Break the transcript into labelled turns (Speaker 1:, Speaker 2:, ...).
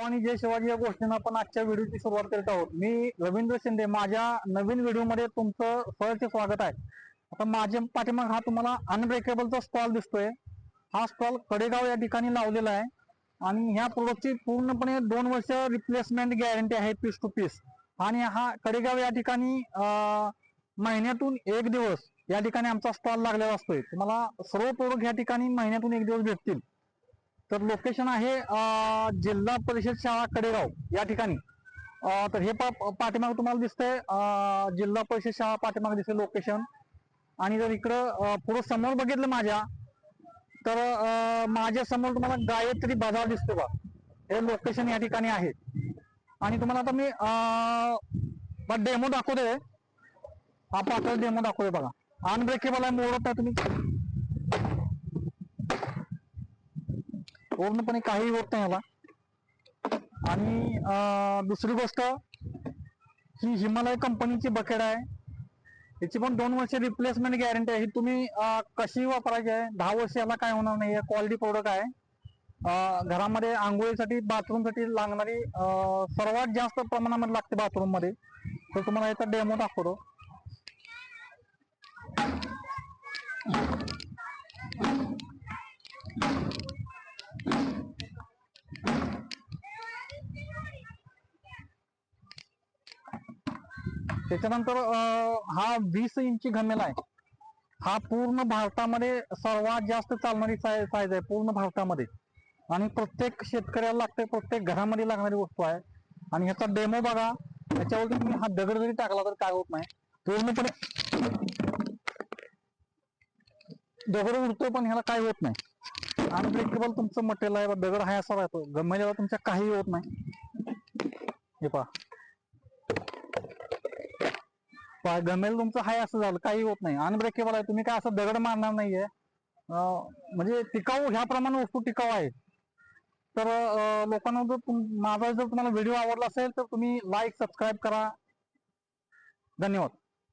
Speaker 1: आणि जय शिवाजी या गोष्टींना आपण आजच्या व्हिडिओची सुरुवात करत आहोत। मी रवींद्र शिंदे, माझ्या नवीन व्हिडिओमध्ये तुमचं सहर्ष स्वागत आहे। आता माझ्या पाठीमाग हा तुम्हाला अनब्रेकेबलचा स्टॉल दिसतोय। हा स्टॉल कडेगाव या ठिकाणी लावलेला आहे आणि ह्या प्रोडक्टची पूर्णपणे 2 वर्ष रिप्लेसमेंट गॅरंटी आहे पीस टू पीस। आणि हा कडेगाव या ठिकाणी महिन्यातून 1 दिवस या ठिकाणी आमचा स्टॉल लागलेला असतोय। तुम्हाला सर्व प्रोडक्ट या ठिकाणी महिन्यातून 1 दिवस भेटतील। तर लोकेशन आहे जिल्हा परिषद शाळा कडेगाव या ठिकाणी। तर हे पाठीमाग तुम्हाला दिसतंय जिल्हा परिषद शाळा पाठीमाग दिसतंय लोकेशन। आणि जर इकडं पुढे समोर बघितलं माझ्या, तर माझ्या समोर तुम्हाला गायत्री बाजार दिसतो बा, हे लोकेशन या ठिकाणी आहे। आणि तुम्हाला आता मी डेमो दाखवतोय। हा पातळ डेमो दाखवतोय बघा, अनब्रेकेबल आहे, मोडत नाही तुम्ही, पूर्णपणे काही होत नाही याला। आणि दुसरी गोष्ट, ही हिमालय कंपनीची बकेट आहे। याची पण 2 वर्ष रिप्लेसमेंट गॅरंटी आहे। तुम्ही कशी वापरायची आहे, 10 वर्ष याला काय होणार नाही, क्वालिटी प्रोडक्ट आहे। घरामध्ये आंघोळीसाठी बाथरूम साठी लागणारी सर्वात जास्त प्रमाणामध्ये लागते बाथरूम मध्ये। तर तुम्हाला याचा डेमो दाखवतो। त्याच्यानंतर हा 20 इंची घमेला आहे। हा पूर्ण भारतामध्ये सर्वात जास्त चालणारी साईज आहे पूर्ण भारतामध्ये। आणि प्रत्येक शेतकऱ्याला लागते, प्रत्येक घरामध्ये लागणारी वस्तू आहे। आणि ह्याचा डेमो बघा, त्याच्यावरती तुम्ही हा दगड जरी टाकला तर काय होत नाही, पूर्णपणे दगड उडतो पण ह्याला काय होत नाही। अनब्रेकेबल तुमचं मटेरियल आहे, दगड आहे असा राहतो, गमेल्यावर तुमच्या काही होत नाही। हे पहा, गमेल तुमचं हाय असं झालं, काही होत नाही, अनब्रेकेबल आहे। तुम्ही काय असं दगड मारणार नाहीये, म्हणजे टिकाऊ, ह्याप्रमाणे वस्तू टिकाऊ आहे। तर लोकांना जर माझा जर तुम्हाला व्हिडिओ आवडला असेल तर तुम्ही लाईक सबस्क्राईब करा। धन्यवाद।